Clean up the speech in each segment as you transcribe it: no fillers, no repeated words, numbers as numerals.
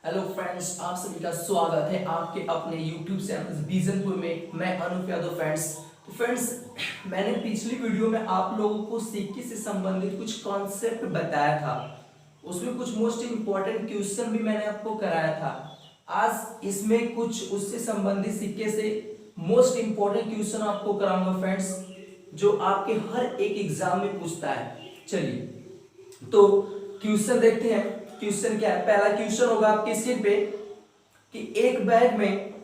Hello friends, आप सभी का स्वागत है आपके अपने YouTube चैनल बीजनपुर में। मैं अनूप यादव। फ्रेंड्स, मैंने पिछली वीडियो में आप लोगों को सिक्के से संबंधित कुछ कॉन्सेप्ट बताया था। उसमें कुछ मोस्ट इम्पोर्टेंट क्वेश्चन भी मैंने आपको कराया था। आज इसमें कुछ उससे संबंधित सिक्के से मोस्ट इम्पोर्टेंट क्वेश्चन आपको कराऊंगा फ्रेंड्स, जो आपके हर एक एग्जाम में पूछता है। चलिए तो क्वेश्चन देखते हैं। क्वेश्चन क्या है? पहला क्वेश्चन होगा आपके स्क्रीन पे कि एक बैग में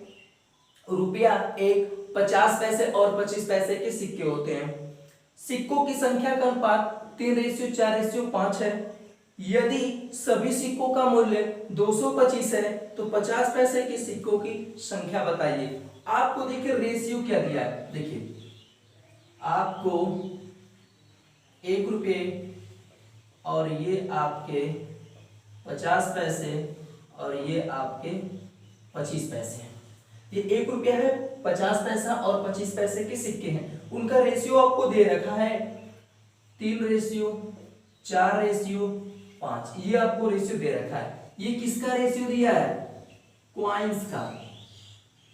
रुपया एक 50 पैसे और 25 पैसे के सिक्के होते हैं। सिक्कों की संख्या का अनुपात 3:4:5 है। यदि सभी सिक्कों का मूल्य 225 है तो 50 पैसे के सिक्कों की संख्या बताइए। आपको देखिए रेशियो क्या दिया है। देखिए आपको 1 रुपये और ये आपके 50 पैसे और ये आपके 25 पैसे हैं। ये 1 रुपया है, 50 पैसा और 25 पैसे के सिक्के हैं। उनका रेशियो आपको दे रखा है 3:4:5। ये आपको रेशियो दे रखा है। ये किसका रेशियो दिया है? क्वाइंस का।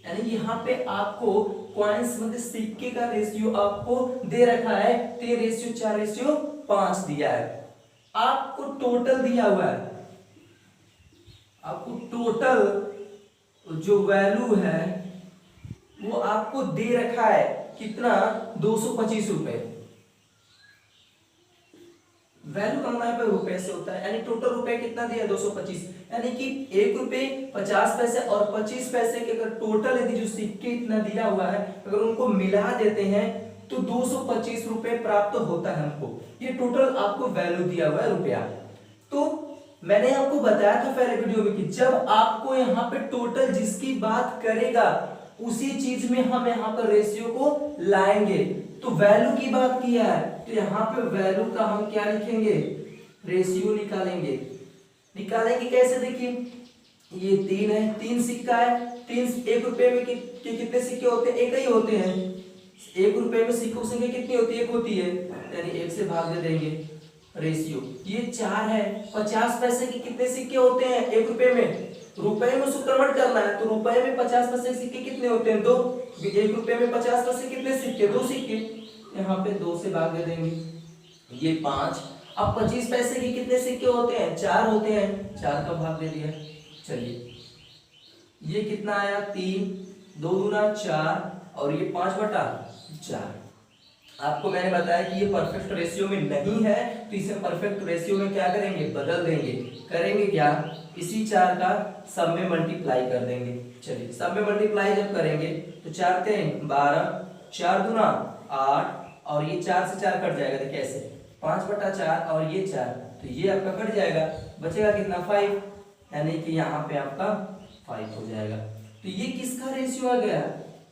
यानी यहाँ पे आपको क्वाइंस मतलब सिक्के का रेशियो आपको दे रखा है 3:4:5 दिया है। आपको टोटल दिया हुआ है। आपको टोटल जो वैल्यू है वो आपको दे रखा है कितना? 225 रुपए। वैल्यू करना है रुपए से होता है, यानी टोटल रुपए कितना दिया? 225। यानी कि 1 रुपये 50 पैसे और 25 पैसे के अगर टोटल यदि जो सिक्के इतना दिया हुआ है अगर उनको मिला देते हैं तो 225 रुपए प्राप्त होता है हमको। ये टोटल आपको वैल्यू दिया हुआ है रुपया। तो मैंने आपको बताया था पहले वीडियो में कि जब आपको यहाँ पे टोटल जिसकी बात करेगा उसी चीज में हम यहाँ पर रेशियो को लाएंगे। तो वैल्यू की बात किया है तो यहाँ पे वैल्यू का हम क्या लिखेंगे? रेशियो निकालेंगे। कैसे? देखिए ये 3 है, 3 सिक्का है। 1 रुपए में कितने सिक्के होते हैं? एक ही होते हैं। 1 रुपए में सिक्कों की संख्या कितनी होती है? 1 होती है, यानी 1 से भाग दे देंगे रेशियो। ये 4 है। 50 पैसे के कितने सिक्के होते हैं 1 रुपए में? रुपए में उसको कन्वर्ट करना है तो रुपए में 50 पैसे के सिक्के कितने होते हैं? 2। 1 रुपए में 50 पैसे कितने सिक्के? 2 सिक्के। यहाँ पे 2 से भाग दे देंगे, ये 5। अब 25 पैसे के कितने सिक्के होते हैं? 4 होते हैं, 4 का भाग दे दिया। चलिए ये कितना आया? 3, 2 दूना 4 और ये 5/4। आपको मैंने बताया कि ये परफेक्ट रेशियो में नहीं है तो इसे परफेक्ट रेशियो में क्या करेंगे? बदल देंगे। करेंगे क्या? इसी 4 का सब में मल्टीप्लाई कर देंगे। चलिए सब में मल्टीप्लाई जब करेंगे तो 4 3 12, 4 दूना 8 और ये 4 से 4 कट जाएगा। देखिए ऐसे 5/4 और ये 4 तो ये आपका कट जाएगा। बचेगा कितना? 5। यानी कि यहाँ पे आपका 5 हो जाएगा। तो ये किसका रेशियो आ गया?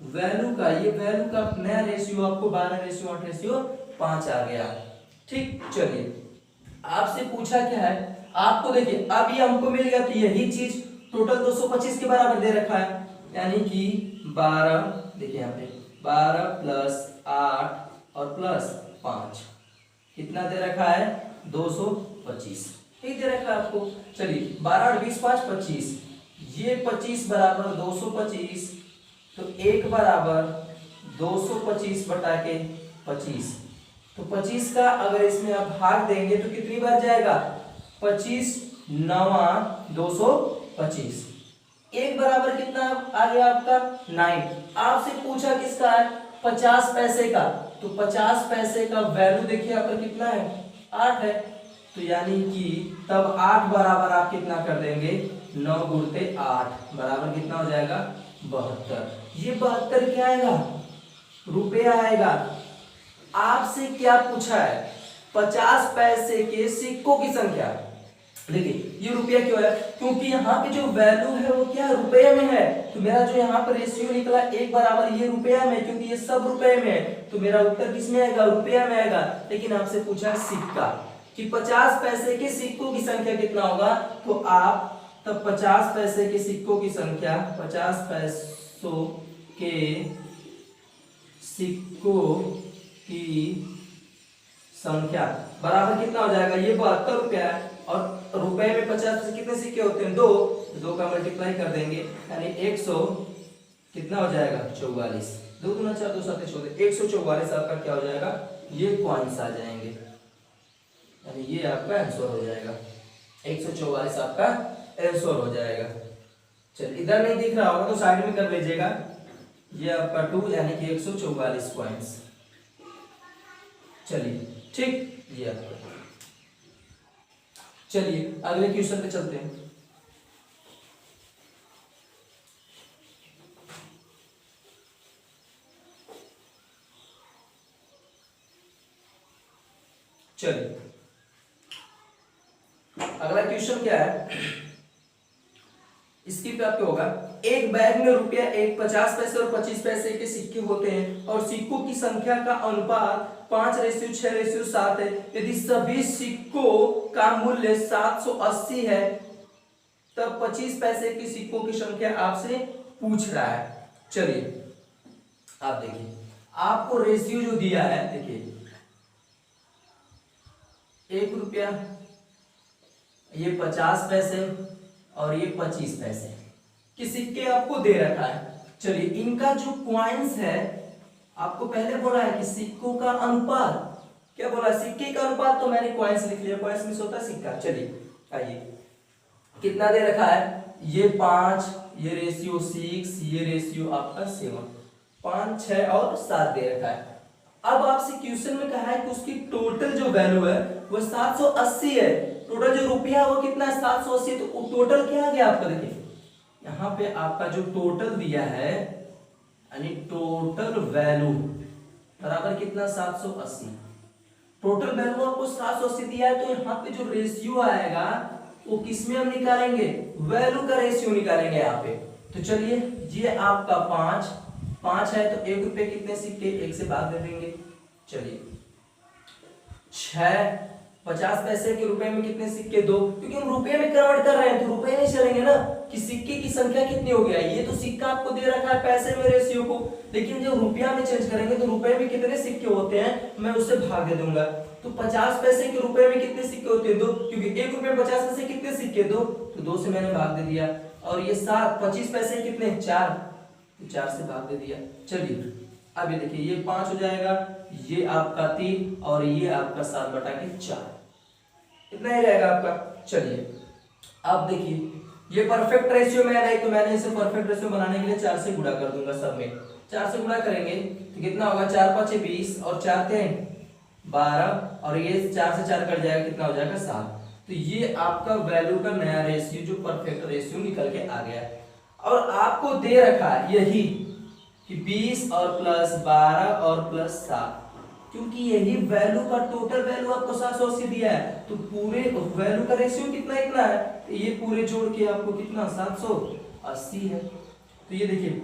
वैल्यू का। ये वैल्यू का नया रेशियो आपको 12:8:5 आ गया। ठीक। चलिए आपसे पूछा क्या है? आपको देखिए अब ये हमको मिल गया तो यही चीज टोटल 225 के बराबर दे रखा है, यानी कि 12। देखिए यहाँ पे 12 + 8 और +5 कितना दे रखा है? 225। ठीक दे रखा है आपको। चलिए 12 और 20 5 25। ये 25 बराबर 225 तो 1 बराबर 225/25। तो 25 का अगर इसमें आप भाग देंगे तो कितनी बार जाएगा? 25 9 225। 1 बराबर कितना आ गया आपका? 9। आपसे पूछा किसका है? 50 पैसे का। तो 50 पैसे का वैल्यू देखिए यहाँ पर कितना है? 8 है। तो यानी कि तब 8 बराबर आप कितना कर देंगे? 9 × 8 बराबर कितना हो जाएगा? 72। ये 72 क्या आएगा? रुपया आएगा। आपसे क्या पूछा है? 50 पैसे के सिक्कों की संख्या। देखिए ये रुपया क्यों है? क्योंकि यहाँ पे जो वैल्यू है वो क्या रुपये में है। तो मेरा जो यहाँ पर रेशियो निकला 1 बराबर ये रुपया में, क्योंकि ये सब रुपये में है तो मेरा उत्तर किस में आएगा? रुपया में आएगा। लेकिन आपसे पूछा सिक्का कि 50 पैसे के सिक्कों की संख्या कितना होगा, तो आप तब 50 पैसे के सिक्कों की संख्या 50 पैसों के सिक्कों की संख्या बराबर कितना हो जाएगा? ये 72 रुपया है और रुपए में 50 पैसे कितने सिक्के होते हैं? 2, तो 2 का मल्टीप्लाई कर देंगे यानी 100 कितना हो जाएगा? 44। 2 दूना 4, 2 7 14, 144 आपका क्या हो जाएगा? ये कॉइन्स आ जाएंगे, यानी ये आपका आंसर हो जाएगा। 144 आपका आंसर हो जाएगा। चलिए इधर नहीं दिख रहा होगा तो साइड में कर लीजिएगा। ये आपका 2 यानी कि 144 कॉइन्स। चलिए ठीक, ये आपका। चलिए अगले क्वेश्चन पे चलते हैं। चलिए अगला क्वेश्चन क्या है, इसकी पे आपके होगा, एक बैग में रुपया 50 पैसे और 25 पैसे के सिक्के होते हैं और सिक्कों की संख्या का अनुपात 5:6:7 है। यदि सभी सिक्कों का मूल्य 780 है तब 25 पैसे के सिक्कों की संख्या आपसे पूछ रहा है। चलिए आप देखिए, आपको रेशियो जो दिया है, देखिए 1 रुपया, ये 50 पैसे और ये 25 पैसे कि सिक्के आपको दे रखा है। चलिए इनका जो कॉइन्स है, आपको पहले बोला है कि सिक्कों का अनुपात, क्या बोला? सिक्के का अनुपात, तो मैंने कॉइन्स लिख लिया, कॉइन्स में होता है सिक्का। चलिए आइए, कितना दे रखा है? ये 5, ये रेशियो 6, ये रेशियो आपका 7, 5, 6 और 7 दे रखा है। अब आपसे क्वेश्चन में कहा है कि उसकी टोटल जो वैल्यू है वो 780 है। टोटल जो रुपया है वो कितना है? 780। तो टोटल क्या आ गया आपका? देखिए यहाँ पे आपका जो टोटल दिया है, यानी टोटल वैल्यू बराबर कितना? 780। टोटल वैल्यू आपको 780 दिया है, तो यहाँ पे जो रेशियो आएगा वो किसमें हम निकालेंगे? वैल्यू का रेशियो निकालेंगे यहाँ पे। तो चलिए, ये आपका 5 है तो 1 रुपए कितने सिक्के? 1 से भाग दे देंगे। चलिए 6, 50 पैसे के रुपए में कितने सिक्के? 2, क्योंकि हम रुपए में कन्वर्ट कर रहे हैं तो रुपए नहीं चलेंगे ना, कि सिक्के की संख्या कितनी हो गया। ये तो सिक्का आपको दे रखा है पैसे में रेशियो को, लेकिन जब रुपया में चेंज करेंगे तो रुपए में कितने सिक्के होते हैं मैं उससे भाग दे दूंगा। तो 50 पैसे के रुपए में कितने सिक्के होते हैं? 2, क्योंकि 1 रुपए में 50 पैसे कितने सिक्के? 2, तो 2 से मैंने भाग दे दिया। और ये 7, 25 पैसे कितने? 4, तो 4 से भाग दे दिया। चलिए अब ये देखिए, ये 5 हो जाएगा, ये आपका 3 और ये आपका 7/4, इतना ही रहेगा आपका। चलिए अब देखिए, ये परफेक्ट रेशियो में है तो मैंने इसे परफेक्ट रेशियो बनाने के लिए 4 से गुणा कर दूंगा। सब में 4 से गुणा करेंगे तो कितना होगा? 4 5 20 और 4 3 12 और ये 4 से 4 कट जाएगा, कितना हो जाएगा? 7। तो ये आपका वैल्यू का नया रेशियो जो परफेक्ट रेशियो निकल के आ गया। और आपको दे रखा है यही कि 20 और प्लस 12 और प्लस 7, क्योंकि यही वैल्यू का टोटल वैल्यू आपको 780 दिया है, तो पूरे वैल्यू का रेशियो कितना इतना है, तो ये पूरे जोड़ के आपको कितना? 780 है। तो ये देखिए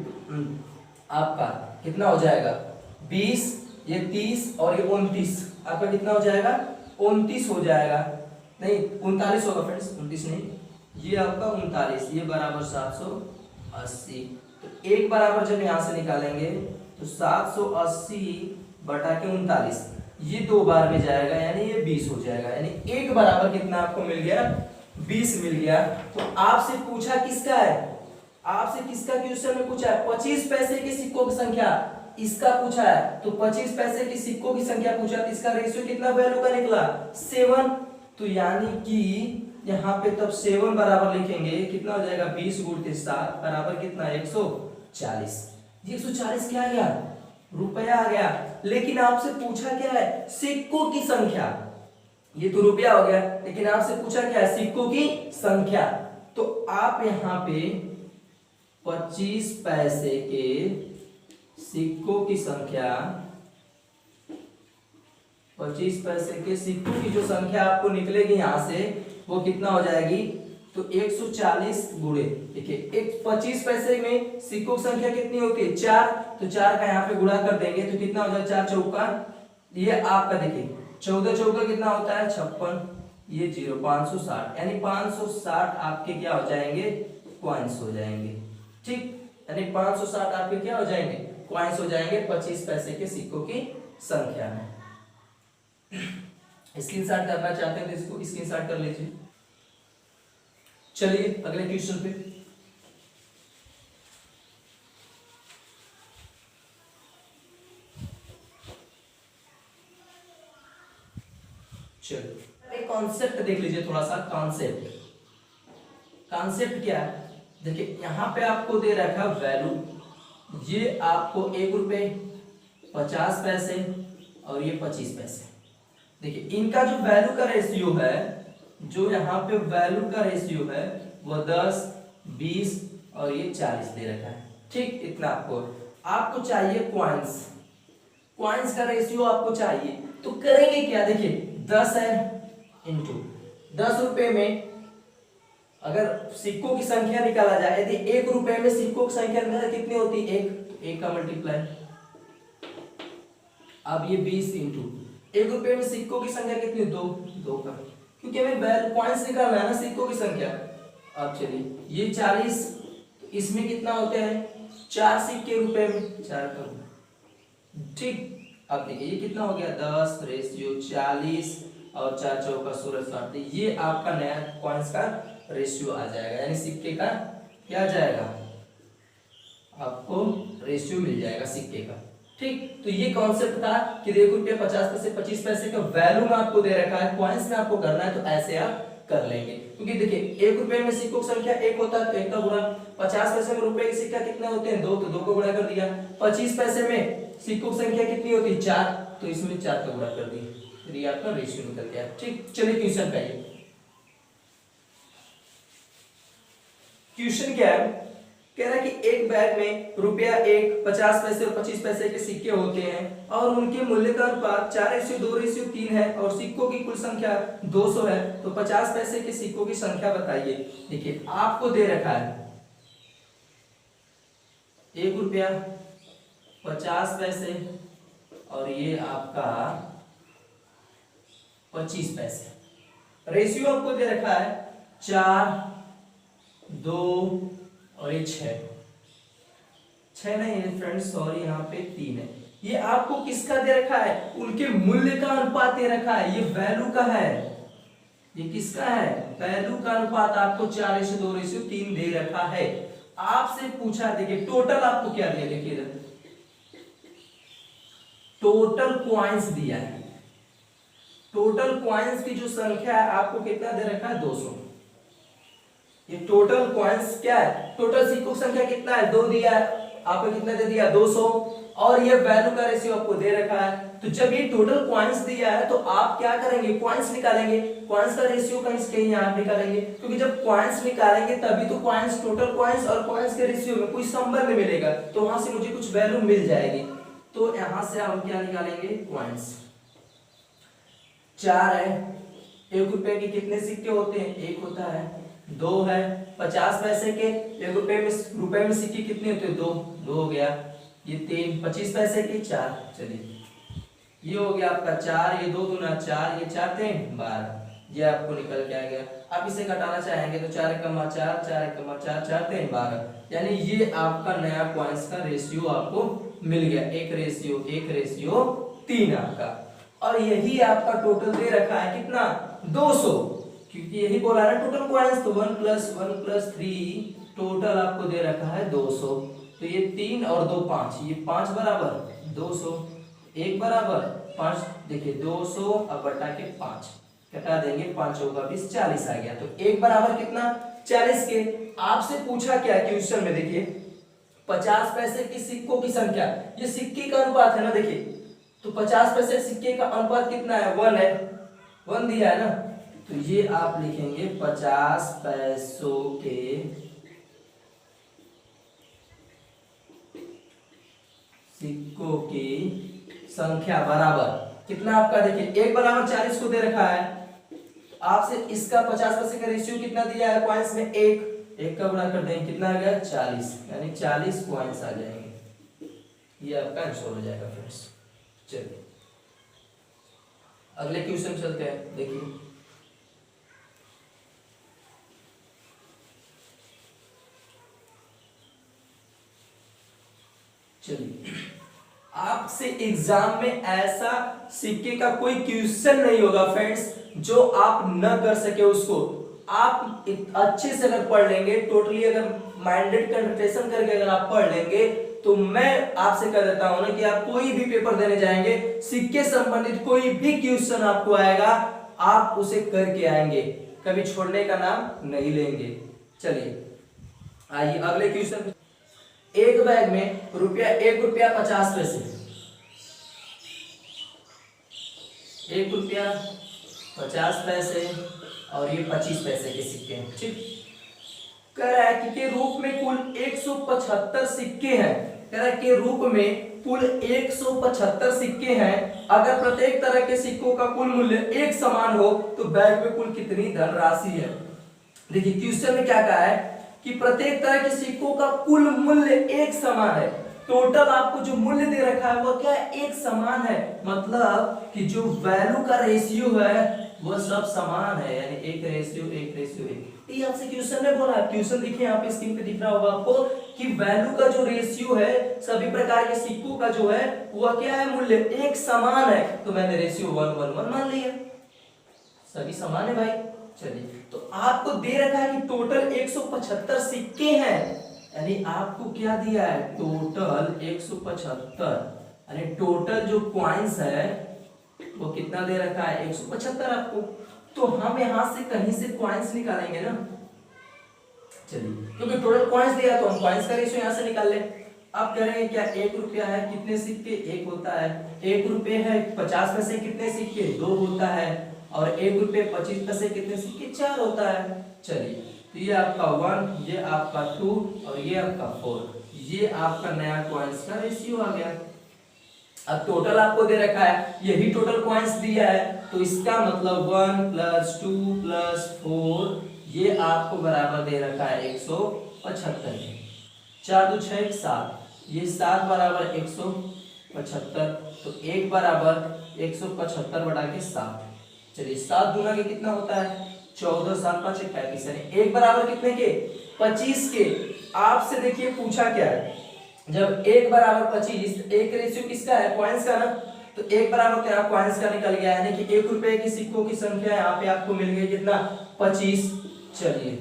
आपका कितना हो जाएगा? 20, ये 30 और ये 29, आपका कितना हो जाएगा? 29 हो जाएगा, नहीं 39 होगा फ्रेंड्स, 29 नहीं, ये आपका 39, ये बराबर 780। तो एक बराबर जब यहाँ से निकालेंगे तो 780/39, ये 2 बार में जाएगा यानी ये 20 हो जाएगा, यानी एक बराबर कितना आपको मिल गया? 20 मिल गया। तो आपसे पूछा किसका है? आपसे किसका क्वेश्चन में पूछा है? 25 पैसे के सिक्कों की संख्या, इसका पूछा है। तो 25 पैसे के सिक्कों की संख्या पूछा, तो इसका रेशियो कितना वैल्यू का निकला? 7। तो यानी कि यहाँ पे तब 7 बराबर लिखेंगे, कितना हो जाएगा? 20 × 7 बराबर कितना? 140। 140 क्या आ गया? रुपया आ गया। लेकिन आपसे पूछा क्या है? सिक्कों की संख्या। ये तो रुपया हो गया, लेकिन आपसे पूछा क्या है? सिक्कों की संख्या। तो आप यहाँ पे 25 पैसे के सिक्कों की संख्या, 25 पैसे के सिक्कों की जो संख्या आपको निकलेगी यहां से, वो कितना हो जाएगी? तो 140 गुणे, देखिए 25 पैसे में सिक्कों की संख्या कितनी होती है? 4, तो 4 का यहाँ पे गुणा कर देंगे तो कितना हो जाएगा? 4 चौका, ये आपका देखिए 14 चौका कितना होता है? 56, ये 0, 560, यानी 560 आपके क्या हो जाएंगे? कॉइन्स हो जाएंगे। ठीक, यानी 560 आपके क्या हो जाएंगे? कॉइन्स हो जाएंगे 25 पैसे के सिक्कों की संख्या में। स्क्रीनशॉट करना चाहते हैं तो इसको स्क्रीनशॉट कर लीजिए। चलिए अगले क्वेश्चन पे। चलिए एक कॉन्सेप्ट देख लीजिए, थोड़ा सा कॉन्सेप्ट। कॉन्सेप्ट क्या है, देखिए यहाँ पे आपको दे रखा है वैल्यू, ये आपको 1 रुपए 50 पैसे और ये 25 पैसे। देखिए इनका जो वैल्यू का रेशियो है, जो यहाँ पे वैल्यू का रेशियो है वो 10, 20 और ये 40 दे रखा है। ठीक, इतना आपको चाहिए क्वाइंस। क्वाइंस का रेशियो आपको चाहिए, तो करेंगे क्या, देखिए 10 है इंटू 10 रुपए में अगर सिक्कों की संख्या निकाला जाए, यदि 1 रुपए में सिक्कों की संख्या कितनी होती है, 1, तो 1 का मल्टीप्लाई। अब ये 20 इंटू 1 रुपए में सिक्कों की संख्या कितनी, 2 का, क्योंकि हमें पॉइंट्स निकालना है ना सिक्कों की संख्या। अब चलिए ये 40, तो इसमें कितना होते हैं 4 सिक्के रुपए में, 4 का। ठीक, अब देखिए ये कितना हो गया 10 रेशियो 40 और 4 चौका 16 60, ये आपका नया कॉइंस का रेशियो आ जाएगा, यानी सिक्के का क्या आ जाएगा, आपको रेशियो मिल जाएगा सिक्के का। ठीक, तो ये कॉन्सेप्ट था कि 1 रुपया 50 पैसे 25 पैसे का वैल्यू में आपको दे रखा है, कॉइंस में आपको करना है, तो ऐसे आप कर लेंगे। क्योंकि देखिए 1 रुपए में सिक्कों की संख्या 1 होता है तो 1 का गुणा, 50 पैसे में रुपए की सिक्का कितने होते हैं 2, तो 2 को गुणा कर दिया। 25 पैसे में सिक्कों की संख्या कितनी होती है 4, तो इसमें 4 का गुणा कर दिया, फिर ये आपका रेशियो निकल गया। ठीक, चलिए क्वेश्चन पे आइए। क्वेश्चन क्या है, कह रहा है कि एक बैग में रुपया 1, 50 पैसे और 25 पैसे के सिक्के होते हैं और उनके मूल्य का अनुपात 4:2:3 है और सिक्कों की कुल संख्या 200 है, तो 50 पैसे के सिक्कों की संख्या बताइए। देखिए आपको दे रखा है 1 रुपया 50 पैसे और ये आपका 25 पैसे। रेशियो आपको दे रखा है 4, 2 और ये 6 नहीं है फ्रेंड्स, सॉरी यहाँ पे 3 है। ये आपको किसका दे रखा है, उनके मूल्य का अनुपात दे रखा है, ये वैल्यू का है। ये किसका है, वैल्यू का अनुपात आपको 4:2:3 दे रखा है। आपसे पूछा, देखिए टोटल आपको क्या दिया, देखिए इधर टोटल क्वाइंस दिया है। टोटल क्वाइंस की जो संख्या है आपको कितना दे रखा है 200। ये टोटल कॉइंस क्या है, टोटल सिक्कों की संख्या कितना है 2 दिया है, आपको कितना दे दिया 200, और ये वैल्यू का रेशियो आपको दे रखा है। तो जब ये टोटल कॉइंस दिया है तो आप क्या करेंगे, कॉइंस निकालेंगे। कॉइंस का रेशियो कहीं यहाँ निकालेंगे, क्योंकि जब कॉइंस निकालेंगे तभी तो कॉइंस, टोटल कॉइंस और कॉइंस के रेशियो में कोई संबंध मिलेगा, तो वहां से मुझे कुछ वैल्यू मिल जाएगी। तो यहां से हम क्या निकालेंगे, कॉइंस 4 है। 1 रुपए के कितने सिक्के होते हैं, 1 होता है। 2 है 50 पैसे के, 1 रुपए में सिक्के कितने होते हैं 2 हो गया। ये 3, 25 पैसे के 4, चलिए ये हो गया आपका 4, ये 2 दूना 4, ये 4 3 12, ये आपको निकल के आ गया। आप इसे घटाना चाहेंगे तो 4 एकमा 4, 4 एकमा 4, 4 3 12, यानी ये आपका नया कॉइंस का रेशियो आपको मिल गया, 1:3 आपका। और यही आपका टोटल दे रखा है कितना 200, क्योंकि यही बोला ना टोटल कॉइंस, तो 1 + 1 + 3 टोटल आपको दे रखा है 200। तो ये 3 और 2 5, ये 5 बराबर 200, 1 बराबर 5, देखिए 200 अब बटा के 5 घटा देंगे, 5 होगा 20, 40 आ गया। तो 1 बराबर कितना 40 के। आपसे पूछा क्या क्वेश्चन में, देखिए 50 पैसे की सिक्कों की संख्या, ये सिक्के का अनुपात है ना, देखिए तो 50 पैसे सिक्के का अनुपात कितना है 1 है, 1 दिया है ना, तो ये आप लिखेंगे 50 पैसों के सिक्कों की संख्या बराबर कितना आपका, देखिए 1 बराबर 40 को दे रखा है, आपसे इसका 50 पैसे का रेशियो कितना दिया है कॉइंस में 1 का गुणा कर देंगे, कितना आ गया 40, यानी 40 कॉइंस आ जाएंगे। ये आपका आंसर हो जाएगा फ्रेंड्स। चलिए अगले क्वेश्चन चलते हैं, देखिए चलिए आपसे एग्जाम में ऐसा सिक्के का कोई क्वेश्चन नहीं होगा फ्रेंड्स जो आप न कर सके उसको। आप अच्छे से अगर पढ़ लेंगे, टोटली अगर माइंडेड कंसंट्रेशन करके अगर आप पढ़ लेंगे, तो मैं आपसे कह देता हूं ना कि आप कोई भी पेपर देने जाएंगे, सिक्के संबंधित कोई भी क्वेश्चन आपको आएगा, आप उसे करके आएंगे, कभी छोड़ने का नाम नहीं लेंगे। चलिए आइए अगले क्वेश्चन। एक बैग में रुपया 1 रुपया 50 पैसे, 1 रुपया 50 पैसे और ये 25 पैसे के सिक्के हैं। ठीक, कह रहा है कि के रूप में कुल 175 सिक्के हैं। कह रहा है कि रूप में कुल 175 सिक्के हैं। अगर प्रत्येक तरह के सिक्कों का कुल मूल्य एक समान हो तो बैग में कुल कितनी धनराशि है। देखिए क्वेश्चन में क्या कहा है कि प्रत्येक तरह के सिक्कों का कुल मूल्य एक समान है। टोटल आपको जो मूल्य दे रखा है वो क्या है, एक समान है। मतलब कि जो वैल्यू का रेशियो है वो सब समान है, यानी 1:1। ये आपसे क्वेश्चन में बोला है। क्वेश्चन देखिए यहाँ पे स्क्रीन पे दिख रहा होगा आपको कि वैल्यू का जो रेशियो है सभी प्रकार के सिक्कों का जो है वह क्या है, मूल्य एक समान है। तो मैंने रेशियो 1:1 मान लिया, सभी समान है भाई। चलिए तो आपको दे रखा है कि टोटल 175 सिक्के हैं, यानी आपको क्या दिया है, टोटल 175, यानी टोटल जो कॉइन्स है वो कितना दे रखा है, 175 आपको। तो हम यहां से कहीं से कॉइन्स निकालेंगे ना। चलिए क्योंकि टोटल कॉइन्स दिया तो हम कॉइन्स का रेशियो यहां से निकाल ले। अब कह रहे हैं क्या 1 रुपया है, कितने सिक्के, 1 होता है। 1 रुपये है 50 पैसे, कितने सिक्के, 2 होता है। और 1 रुपये 25 पैसे, कितने सिक्के, 4 होता है। चलिए तो ये आपका 1, ये आपका 2 और ये आपका 4, ये आपका नया कॉइन्स का रेशियो आ गया। अब टोटल आपको दे रखा है, यही टोटल कॉइन्स दिया है, तो इसका मतलब 1 + 2 + 4 ये आपको बराबर दे रखा है 175। 4 2 6 7, ये 7 बराबर 175, तो 1 बराबर 175 बटा के 7। चलिए 7 गुना के कितना होता है, 14, 7 5 35, यानी 1 बराबर कितने के, 25 के। आपसे देखिए पूछा क्या है, जब 1 बराबर 25, एक रेशियो किसका है, कॉइन्स का ना, तो 1 बराबर क्या, कॉइन्स का निकल गया, यानी कि 1 रुपए के सिक्कों की संख्या यहाँ पे आपको मिल गई कितना, 25। चलिए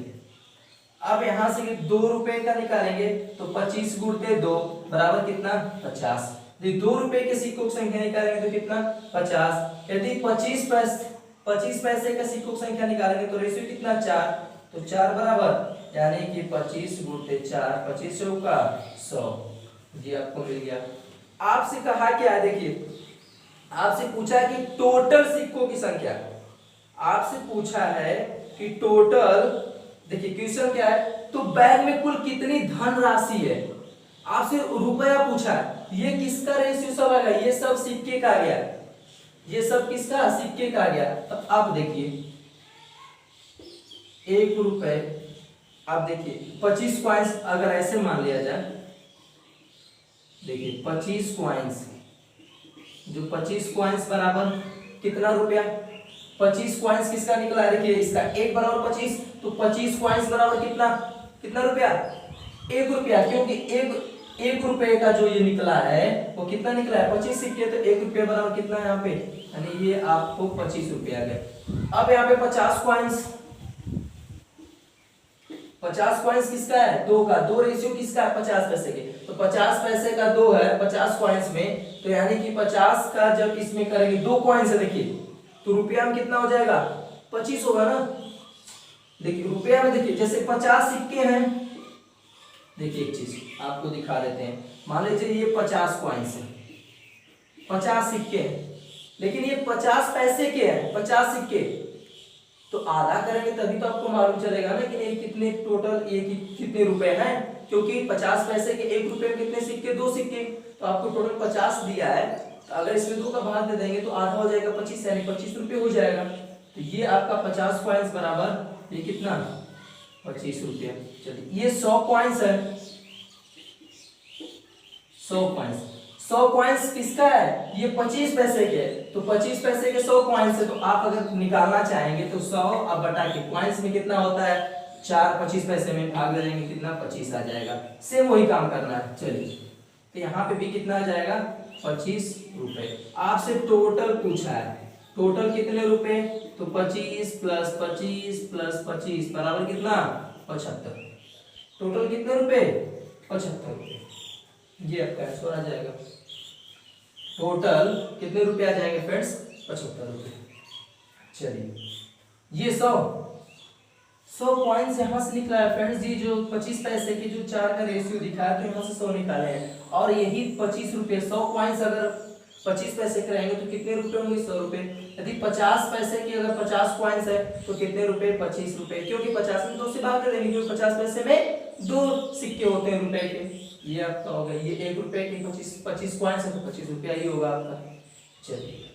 अब यहाँ से 2 रुपए का निकालेंगे, तो 25 × 2 बराबर कितना, 50। यदि 2 रुपए के सिक्कों की संख्या निकालेंगे तो कितना, 50। यदि 25 पैसे का सिक्कों की संख्या निकालेंगे तो रेशियो कितना, 4, तो 4 बराबर, यानी कि 25 × 4, 25 चौका 100, जी आपको मिल गया। आपसे कहा क्या है, देखिए आपसे पूछा है कि टोटल सिक्कों की संख्या, आपसे पूछा है कि टोटल, देखिए क्वेश्चन क्या है, तो बैग में कुल कितनी धन राशि है। आपसे रुपया पूछा है, ये किसका रेशियो सब आएगा, ये सब सिक्के का आ गया, ये सब किसका, सिक्के का आ गया। अब आप देखिए 1 रुपए, अब देखिए 25 कॉइन्स अगर ऐसे मान लिया जाए, देखिए 25 कॉइन्स, जो 25 कॉइन्स बराबर कितना रुपया, 25 कॉइन्स किसका निकला है, देखिए इसका 1 बराबर 25, तो 25 कॉइन्स बराबर कितना, कितना रुपया, 1 रुपया, क्योंकि 1 रुपए का जो ये निकला है वो कितना निकला है, 25 सिक्के, तो 1 रुपया बराबर कितना है यहाँ पे, यानी ये आपको 25 रुपया आ गए। अब यहाँ पे 50 कॉइन्स, 50 कॉइन्स किसका है, 2 का, 2 रेशियो किसका है, 50 पैसे के, तो 50 पैसे का 2 है 50 कॉइन्स में, तो यानी कि 50 का जब इसमें करेंगे 2 कॉइन्स है, देखिए तो रुपया में कितना हो जाएगा, 25 होगा ना। देखिए रुपया में देखिए जैसे 50 सिक्के हैं, देखिए एक चीज आपको दिखा देते हैं, मान लीजिए ये 50 कॉइन्स है, 50 सिक्के हैं, लेकिन ये 50 पैसे के हैं, 50 सिक्के, तो आधा करेंगे तभी तो आपको मालूम चलेगा ना कि ये कितने टोटल, ये कितने रुपए हैं, क्योंकि 50 पैसे के 1 रुपए में कितने सिक्के, 2 सिक्के, तो आपको टोटल 50 दिया है, तो अगर इसमें 2 का भाग दे देंगे तो आधा हो जाएगा 25, यानी 25 रुपए हो जाएगा। तो ये आपका 50 कॉइन्स बराबर ये कितना, 25 रुपया। चलिए ये 100 कॉइन्स है, 100 कॉइन्स, 100 कॉइन्स किसका है, ये 25 पैसे के, तो 25 पैसे के 100 कॉइन्स है, तो आप अगर निकालना चाहेंगे तो 100 अब बटा के कॉइन्स में कितना होता है 4, 25 पैसे में भाग दे देंगे कितना, 25 आ जाएगा। सेम वही काम करना है। चलिए तो यहाँ पे भी कितना आ जाएगा, 25 रुपए। आपसे टोटल पूछा है, टोटल कितने रुपए, तो 25 प्लस 25 प्लस 25 बराबर कितना, 75। टोटल कितने रुपए, 75 रुपए। ये आपका आंसर आ जाएगा। टोटल कितने रुपए आ जाएंगे फ्रेंड्स, 75 रुपए। चलिए ये 100 पॉइंट्स यहाँ से निकला है फ्रेंड्स। ये जो 25 पैसे के जो 4 का रेशियो दिखा है तो यहाँ से 100 निकाले हैं, और यही 25 रुपए 100 पॉइंट्स अगर 25 पैसे कराएंगे तो कितने रुपए होंगे, 100 रुपए। यदि 50 पैसे की अगर 50 पॉइंट्स है तो कितने रुपए, 25 रुपए, क्योंकि 50 में 2 से भाग कर देंगे, क्योंकि 50 पैसे में 2 सिक्के होते हैं रुपए के। ये आपका हो गया, ये 1 रुपए के 25 पॉइंट्स है तो 25 रुपया ही होगा आपका। चलिए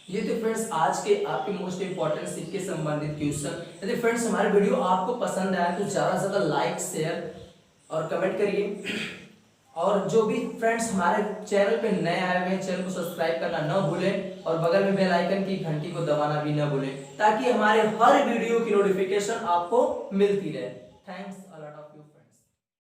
ये तो फ्रेंड्स आज के आपके मोस्ट इंपॉर्टेंट सिक्के संबंधित क्वेश्चन। यदि फ्रेंड्स हमारे वीडियो आपको पसंद आया तो ज्यादा से ज्यादा लाइक शेयर और कमेंट करिए, और जो भी फ्रेंड्स हमारे चैनल पे नए आए हुए हैं चैनल को सब्सक्राइब करना न भूलें, और बगल में बेल आइकन की घंटी को दबाना भी न भूलें, ताकि हमारे हर वीडियो की नोटिफिकेशन आपको मिलती रहे। Thanks a lot of you.